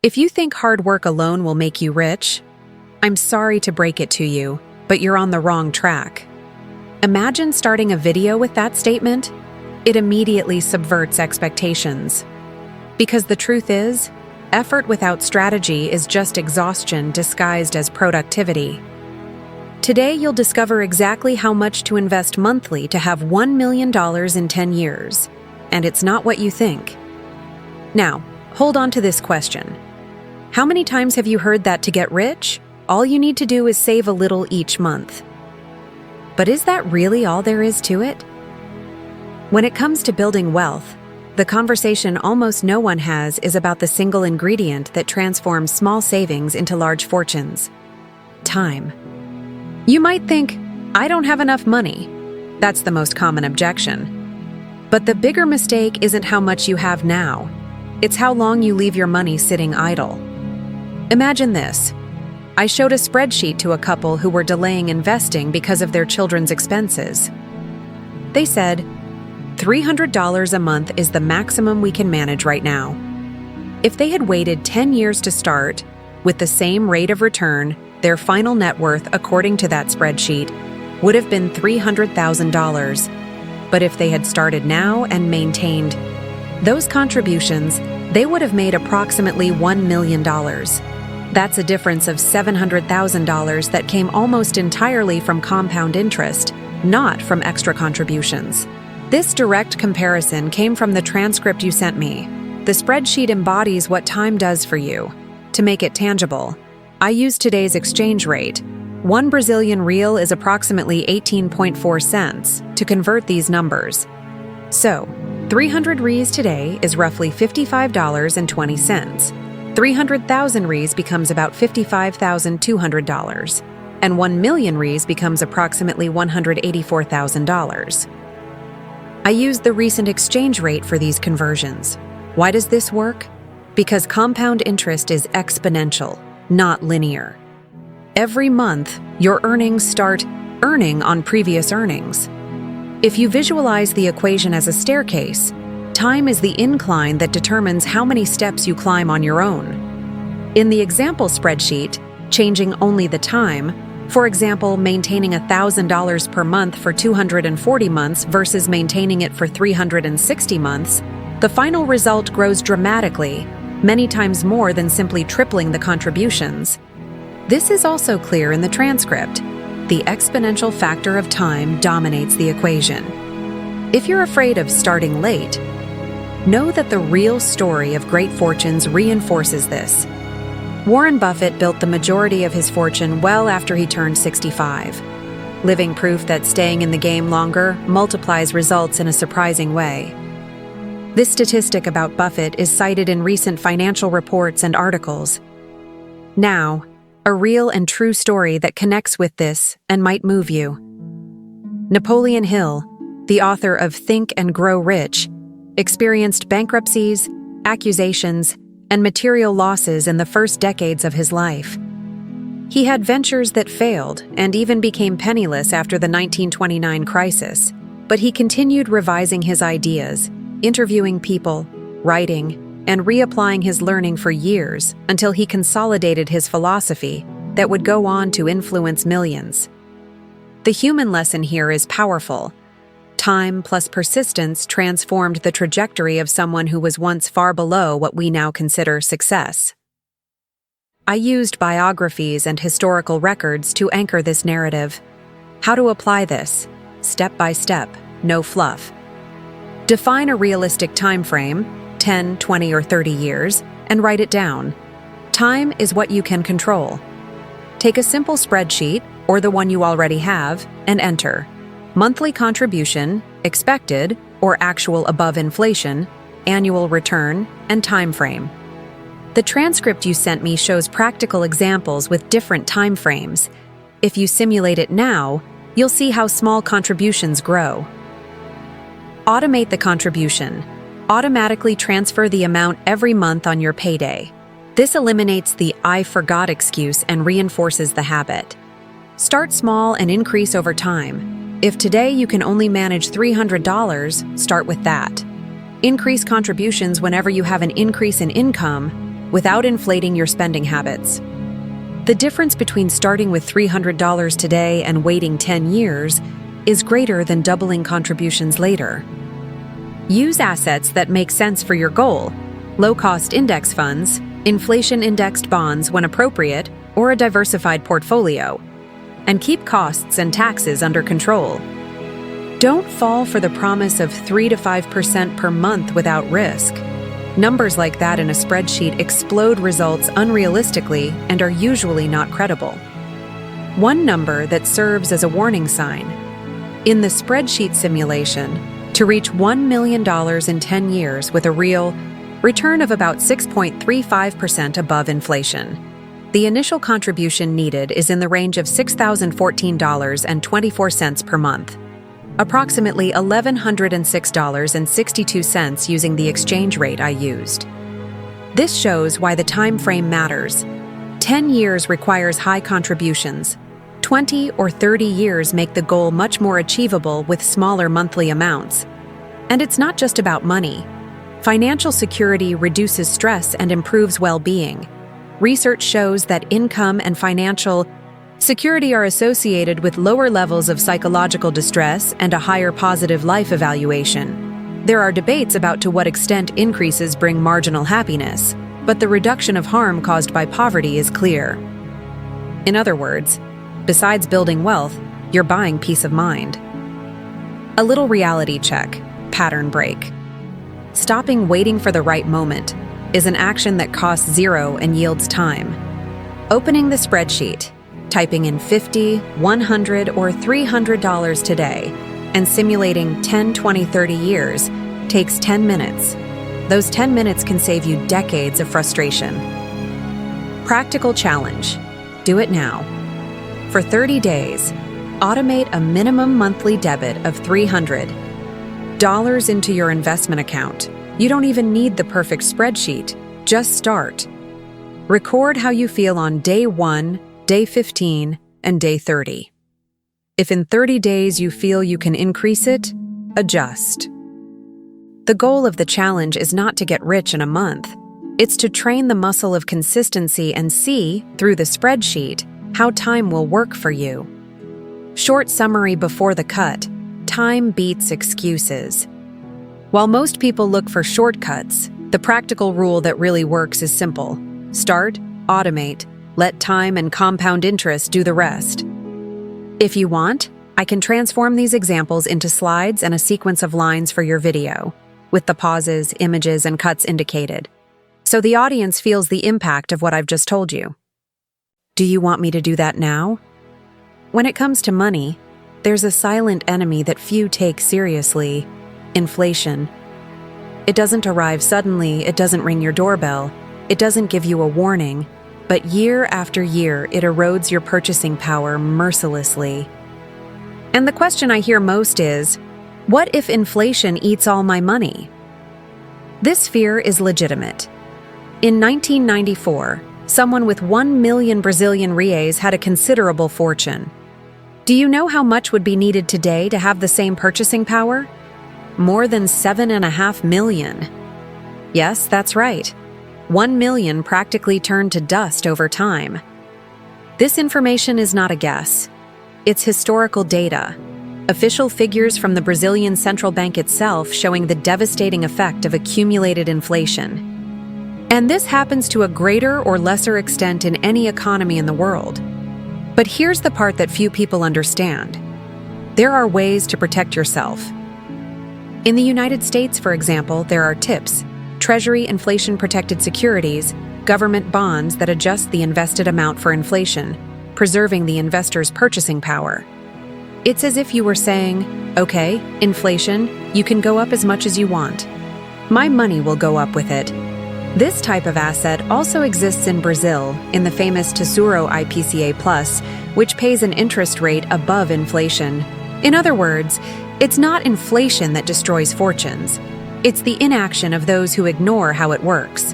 If you think hard work alone will make you rich, I'm sorry to break it to you, but you're on the wrong track. Imagine starting a video with that statement. It immediately subverts expectations. Because the truth is, effort without strategy is just exhaustion disguised as productivity. Today, you'll discover exactly how much to invest monthly to have $1 million in 10 years. And it's not what you think. Now, hold on to this question. How many times have you heard that to get rich, all you need to do is save a little each month? But is that really all there is to it? When it comes to building wealth, the conversation almost no one has is about the single ingredient that transforms small savings into large fortunes: time. You might think, I don't have enough money. That's the most common objection. But the bigger mistake isn't how much you have now. It's how long you leave your money sitting idle. Imagine this. I showed a spreadsheet to a couple who were delaying investing because of their children's expenses. They said, $300 a month is the maximum we can manage right now. If they had waited 10 years to start, with the same rate of return, their final net worth, according to that spreadsheet, would have been $300,000. But if they had started now and maintained those contributions, they would have made approximately $1 million. That's a difference of $700,000 that came almost entirely from compound interest, not from extra contributions. This direct comparison came from the transcript you sent me. The spreadsheet embodies what time does for you. To make it tangible, I used today's exchange rate. 1 Brazilian real is approximately 18.4 cents to convert these numbers. So, 300 reais today is roughly $55.20. 300,000 reais becomes about $55,200, and 1 million reais becomes approximately $184,000. I used the recent exchange rate for these conversions. Why does this work? Because compound interest is exponential, not linear. Every month, your earnings start earning on previous earnings. If you visualize the equation as a staircase, time is the incline that determines how many steps you climb on your own. In the example spreadsheet, changing only the time, for example, maintaining $1,000 per month for 240 months versus maintaining it for 360 months, the final result grows dramatically, many times more than simply tripling the contributions. This is also clear in the transcript. The exponential factor of time dominates the equation. If you're afraid of starting late, know that the real story of great fortunes reinforces this. Warren Buffett built the majority of his fortune well after he turned 65, living proof that staying in the game longer multiplies results in a surprising way. This statistic about Buffett is cited in recent financial reports and articles. Now, a real and true story that connects with this and might move you. Napoleon Hill, the author of Think and Grow Rich, experienced bankruptcies, accusations, and material losses in the first decades of his life. He had ventures that failed and even became penniless after the 1929 crisis, but he continued revising his ideas, interviewing people, writing, and reapplying his learning for years until he consolidated his philosophy that would go on to influence millions. The human lesson here is powerful. Time plus persistence transformed the trajectory of someone who was once far below what we now consider success. I used biographies and historical records to anchor this narrative. How to apply this? Step by step, no fluff. Define a realistic time frame, 10, 20, or 30 years, and write it down. Time is what you can control. Take a simple spreadsheet, or the one you already have, and enter monthly contribution, expected or actual above inflation, annual return, and time frame. The transcript you sent me shows practical examples with different time frames. If you simulate it now, you'll see how small contributions grow. Automate the contribution. Automatically transfer the amount every month on your payday. This eliminates the "I forgot" excuse and reinforces the habit. Start small and increase over time. If today you can only manage $300, start with that. Increase contributions whenever you have an increase in income, without inflating your spending habits. The difference between starting with $300 today and waiting 10 years is greater than doubling contributions later. Use assets that make sense for your goal: low-cost index funds, inflation-indexed bonds when appropriate, or a diversified portfolio. And keep costs and taxes under control. Don't fall for the promise of 3 to 5% per month without risk. Numbers like that in a spreadsheet explode results unrealistically and are usually not credible. One number that serves as a warning sign: in the spreadsheet simulation, to reach $1 million in 10 years with a real return of about 6.35% above inflation, the initial contribution needed is in the range of $6,014.24 per month, approximately $1,106.62 using the exchange rate I used. This shows why the time frame matters. 10 years requires high contributions. 20 or 30 years make the goal much more achievable with smaller monthly amounts. And it's not just about money. Financial security reduces stress and improves well-being. Research shows that income and financial security are associated with lower levels of psychological distress and a higher positive life evaluation. There are debates about to what extent increases bring marginal happiness, but the reduction of harm caused by poverty is clear. In other words, besides building wealth, you're buying peace of mind. A little reality check, pattern break. Stopping waiting for the right moment is an action that costs zero and yields time. Opening the spreadsheet, typing in $50, $100, or $300 today, and simulating 10, 20, 30 years takes 10 minutes. Those 10 minutes can save you decades of frustration. Practical challenge. Do it now. For 30 days, automate a minimum monthly debit of $300 into your investment account. You don't even need the perfect spreadsheet. Just start. Record how you feel on day 1, day 15, and day 30. If in 30 days you feel you can increase it, adjust. The goal of the challenge is not to get rich in a month. It's to train the muscle of consistency and see, through the spreadsheet, how time will work for you. Short summary before the cut: time beats excuses. While most people look for shortcuts, the practical rule that really works is simple. Start, automate, let time and compound interest do the rest. If you want, I can transform these examples into slides and a sequence of lines for your video, with the pauses, images, and cuts indicated, so the audience feels the impact of what I've just told you. Do you want me to do that now? When it comes to money, there's a silent enemy that few take seriously: inflation. It doesn't arrive suddenly, it doesn't ring your doorbell, it doesn't give you a warning, but year after year it erodes your purchasing power mercilessly. And the question I hear most is, what if inflation eats all my money? This fear is legitimate. In 1994, someone with 1 million Brazilian reais had a considerable fortune. Do you know how much would be needed today to have the same purchasing power? More than 7.5 million. Yes, that's right. 1 million practically turned to dust over time. This information is not a guess. It's historical data. Official figures from the Brazilian central bank itself showing the devastating effect of accumulated inflation. And this happens to a greater or lesser extent in any economy in the world. But here's the part that few people understand. There are ways to protect yourself. In the United States, for example, there are TIPS, Treasury inflation-protected securities, government bonds that adjust the invested amount for inflation, preserving the investor's purchasing power. It's as if you were saying, okay, inflation, you can go up as much as you want. My money will go up with it. This type of asset also exists in Brazil, in the famous Tesouro IPCA+, which pays an interest rate above inflation. In other words, it's not inflation that destroys fortunes. It's the inaction of those who ignore how it works.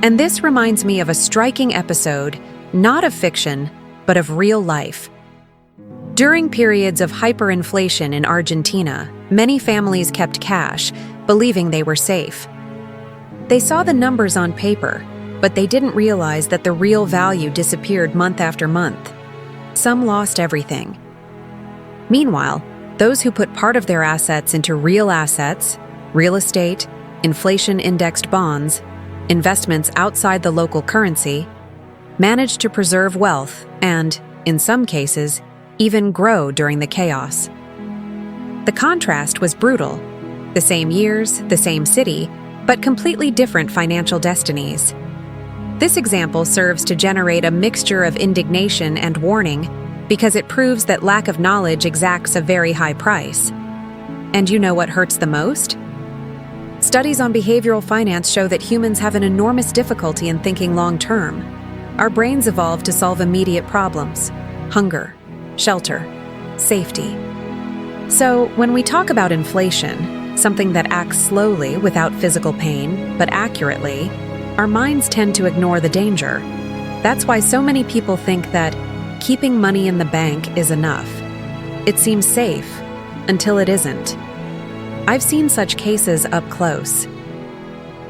And this reminds me of a striking episode, not of fiction, but of real life. During periods of hyperinflation in Argentina, many families kept cash, believing they were safe. They saw the numbers on paper, but they didn't realize that the real value disappeared month after month. Some lost everything. Meanwhile, those who put part of their assets into real assets, real estate, inflation-indexed bonds, investments outside the local currency, managed to preserve wealth and, in some cases, even grow during the chaos. The contrast was brutal. The same years, the same city, but completely different financial destinies. This example serves to generate a mixture of indignation and warning because it proves that lack of knowledge exacts a very high price. And you know what hurts the most? Studies on behavioral finance show that humans have an enormous difficulty in thinking long-term. Our brains evolved to solve immediate problems: hunger, shelter, safety. So, when we talk about inflation, something that acts slowly without physical pain, but accurately, our minds tend to ignore the danger. That's why so many people think that keeping money in the bank is enough. It seems safe until it isn't. I've seen such cases up close.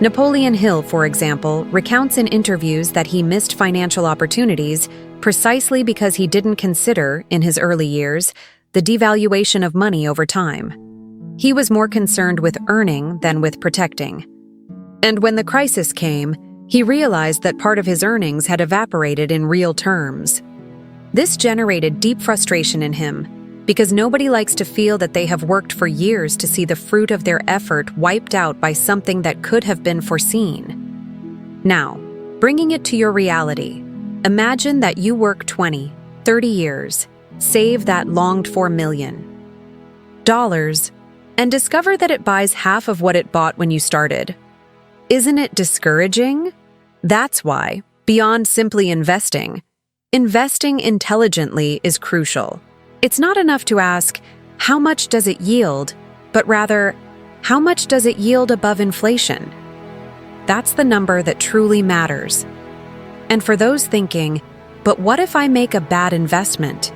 Napoleon Hill, for example, recounts in interviews that he missed financial opportunities precisely because he didn't consider, in his early years, the devaluation of money over time. He was more concerned with earning than with protecting. And when the crisis came, he realized that part of his earnings had evaporated in real terms. This generated deep frustration in him, because nobody likes to feel that they have worked for years to see the fruit of their effort wiped out by something that could have been foreseen. Now, bringing it to your reality, imagine that you work 20, 30 years, save that longed-for $1 million, and discover that it buys half of what it bought when you started. Isn't it discouraging? That's why, beyond simply investing intelligently is crucial. It's not enough to ask, how much does it yield, but rather, how much does it yield above inflation? That's the number that truly matters. And for those thinking, but what if I make a bad investment?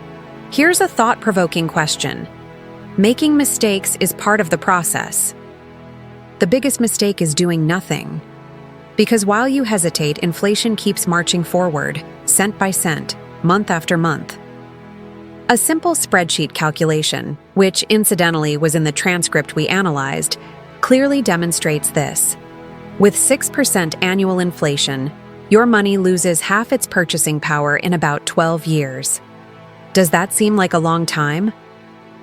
Here's a thought-provoking question. Making mistakes is part of the process. The biggest mistake is doing nothing. Because while you hesitate, inflation keeps marching forward, cent by cent, month after month. A simple spreadsheet calculation, which incidentally was in the transcript we analyzed, clearly demonstrates this. With 6% annual inflation, your money loses half its purchasing power in about 12 years. Does that seem like a long time?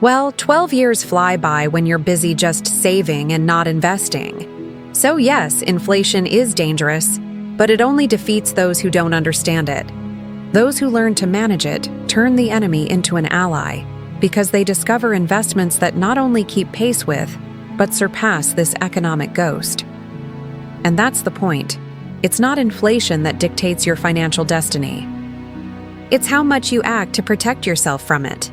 Well, 12 years fly by when you're busy just saving and not investing. So yes, inflation is dangerous, but it only defeats those who don't understand it. Those who learn to manage it turn the enemy into an ally because they discover investments that not only keep pace with, but surpass this economic ghost. And that's the point. It's not inflation that dictates your financial destiny. It's how much you act to protect yourself from it.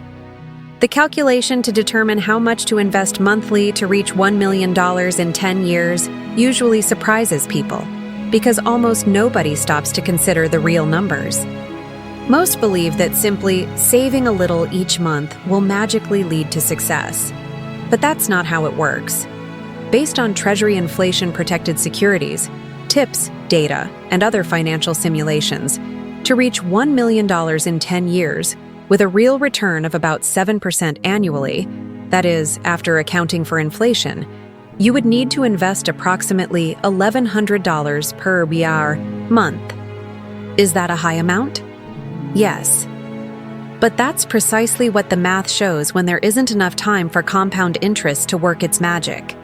The calculation to determine how much to invest monthly to reach $1 million in 10 years usually surprises people because almost nobody stops to consider the real numbers. Most believe that simply saving a little each month will magically lead to success. But that's not how it works. Based on Treasury inflation-protected securities, TIPS data, and other financial simulations, to reach $1 million in 10 years, with a real return of about 7% annually, that is, after accounting for inflation, you would need to invest approximately $1,100 per year month. Is that a high amount? Yes. But that's precisely what the math shows when there isn't enough time for compound interest to work its magic.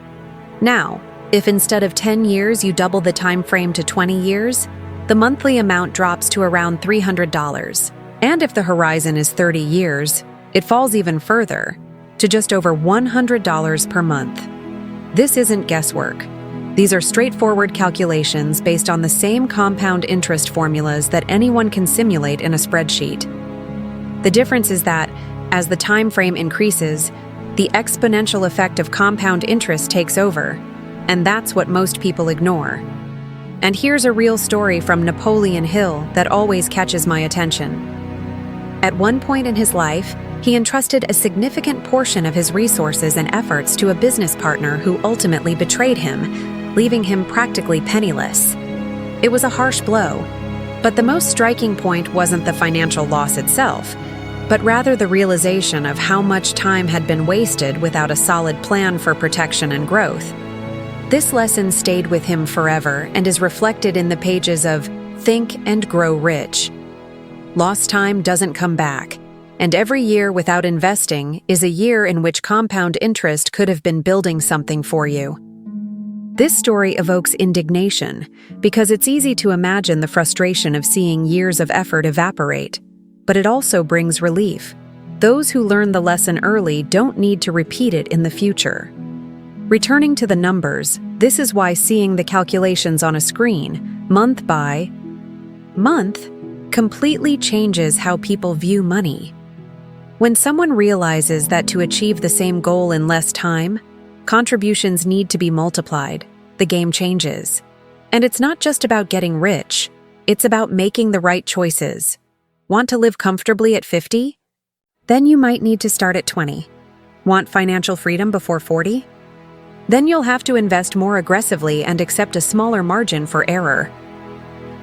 Now, if instead of 10 years you double the time frame to 20 years, the monthly amount drops to around $300. And if the horizon is 30 years, it falls even further, to just over $100 per month. This isn't guesswork. These are straightforward calculations based on the same compound interest formulas that anyone can simulate in a spreadsheet. The difference is that, as the time frame increases, the exponential effect of compound interest takes over, and that's what most people ignore. And here's a real story from Napoleon Hill that always catches my attention. At one point in his life, he entrusted a significant portion of his resources and efforts to a business partner who ultimately betrayed him, leaving him practically penniless. It was a harsh blow. But the most striking point wasn't the financial loss itself, but rather the realization of how much time had been wasted without a solid plan for protection and growth. This lesson stayed with him forever and is reflected in the pages of Think and Grow Rich. Lost time doesn't come back, and every year without investing is a year in which compound interest could have been building something for you. This story evokes indignation because it's easy to imagine the frustration of seeing years of effort evaporate, but it also brings relief. Those who learn the lesson early don't need to repeat it in the future. Returning to the numbers, this is why seeing the calculations on a screen, month by month, completely changes how people view money. When someone realizes that to achieve the same goal in less time, contributions need to be multiplied, the game changes. And it's not just about getting rich, it's about making the right choices. Want to live comfortably at 50? Then you might need to start at 20. Want financial freedom before 40? Then you'll have to invest more aggressively and accept a smaller margin for error.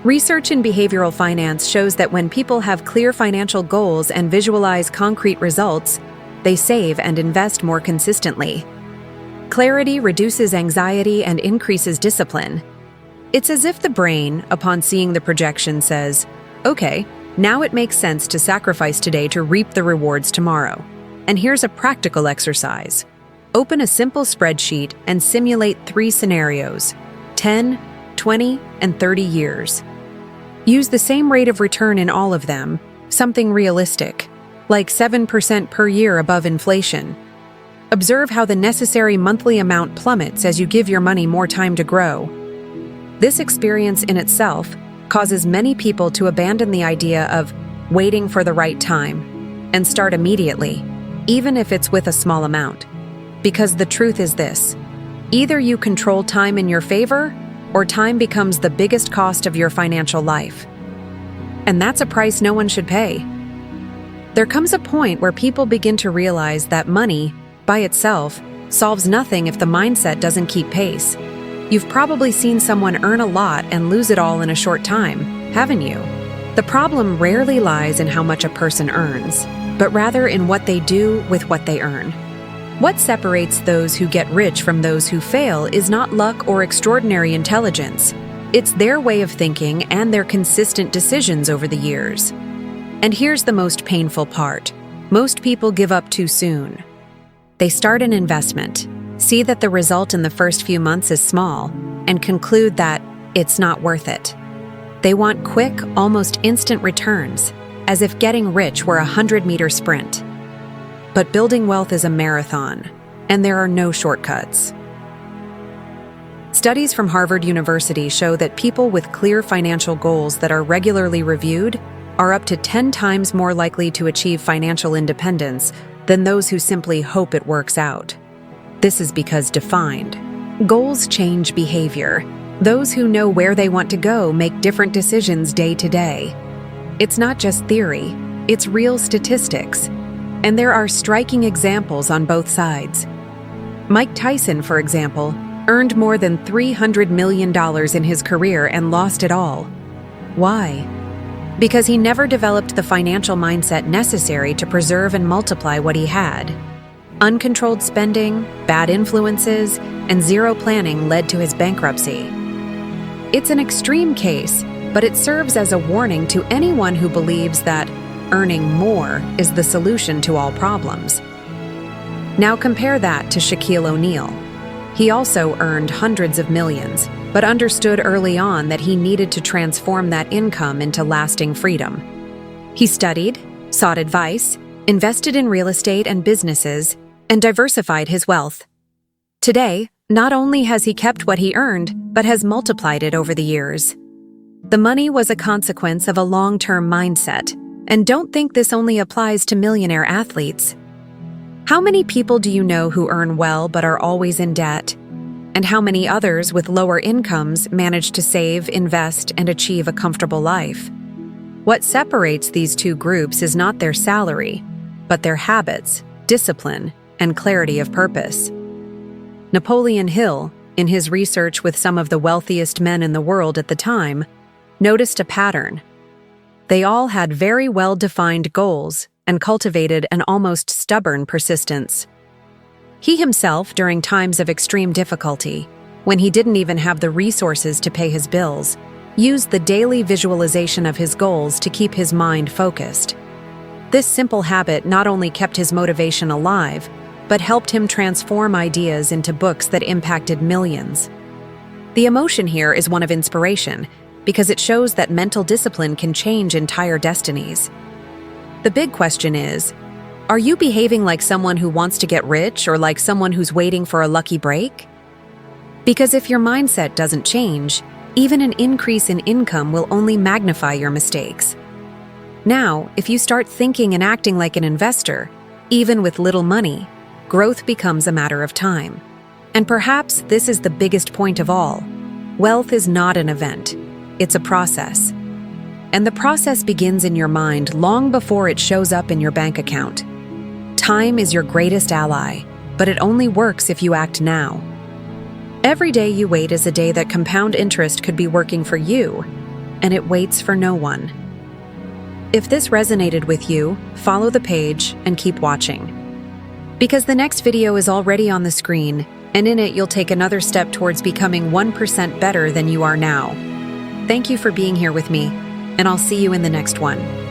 Research in behavioral finance shows that when people have clear financial goals and visualize concrete results, they save and invest more consistently. Clarity reduces anxiety and increases discipline. It's as if the brain, upon seeing the projection, says, "Okay, now it makes sense to sacrifice today to reap the rewards tomorrow." And here's a practical exercise. Open a simple spreadsheet and simulate 3 scenarios: 10, 20, and 30 years. Use the same rate of return in all of them, something realistic, like 7% per year above inflation. Observe how the necessary monthly amount plummets as you give your money more time to grow. This experience in itself causes many people to abandon the idea of waiting for the right time and start immediately, even if it's with a small amount. Because the truth is this: either you control time in your favor, or time becomes the biggest cost of your financial life. And that's a price no one should pay. There comes a point where people begin to realize that money, by itself, solves nothing if the mindset doesn't keep pace. You've probably seen someone earn a lot and lose it all in a short time, haven't you? The problem rarely lies in how much a person earns, but rather in what they do with what they earn. What separates those who get rich from those who fail is not luck or extraordinary intelligence. It's their way of thinking and their consistent decisions over the years. And here's the most painful part. Most people give up too soon. They start an investment, see that the result in the first few months is small, and conclude that it's not worth it. They want quick, almost instant returns, as if getting rich were a 100-meter sprint. But building wealth is a marathon, and there are no shortcuts. Studies from Harvard University show that people with clear financial goals that are regularly reviewed are up to 10 times more likely to achieve financial independence than those who simply hope it works out. This is because defined goals change behavior. Those who know where they want to go make different decisions day to day. It's not just theory, it's real statistics. And there are striking examples on both sides. Mike Tyson, for example, earned more than $300 million in his career and lost it all. Why? Because he never developed the financial mindset necessary to preserve and multiply what he had. Uncontrolled spending, bad influences, and zero planning led to his bankruptcy. It's an extreme case, but it serves as a warning to anyone who believes that earning more is the solution to all problems. Now compare that to Shaquille O'Neal. He also earned hundreds of millions, but understood early on that he needed to transform that income into lasting freedom. He studied, sought advice, invested in real estate and businesses, and diversified his wealth. Today, not only has he kept what he earned, but has multiplied it over the years. The money was a consequence of a long-term mindset. And don't think this only applies to millionaire athletes. How many people do you know who earn well but are always in debt? And how many others with lower incomes manage to save, invest, and achieve a comfortable life? What separates these two groups is not their salary, but their habits, discipline, and clarity of purpose. Napoleon Hill, in his research with some of the wealthiest men in the world at the time, noticed a pattern. They all had very well-defined goals and cultivated an almost stubborn persistence. He himself, during times of extreme difficulty, when he didn't even have the resources to pay his bills, used the daily visualization of his goals to keep his mind focused. This simple habit not only kept his motivation alive, but helped him transform ideas into books that impacted millions. The emotion here is one of inspiration, because it shows that mental discipline can change entire destinies. The big question is, are you behaving like someone who wants to get rich or like someone who's waiting for a lucky break? Because if your mindset doesn't change, even an increase in income will only magnify your mistakes. Now, if you start thinking and acting like an investor, even with little money, growth becomes a matter of time. And perhaps this is the biggest point of all. Wealth is not an event, it's a process. And the process begins in your mind long before it shows up in your bank account. Time is your greatest ally, but it only works if you act now. Every day you wait is a day that compound interest could be working for you, and it waits for no one. If this resonated with you, follow the page and keep watching. Because the next video is already on the screen, and in it you'll take another step towards becoming 1% better than you are now. Thank you for being here with me, and I'll see you in the next one.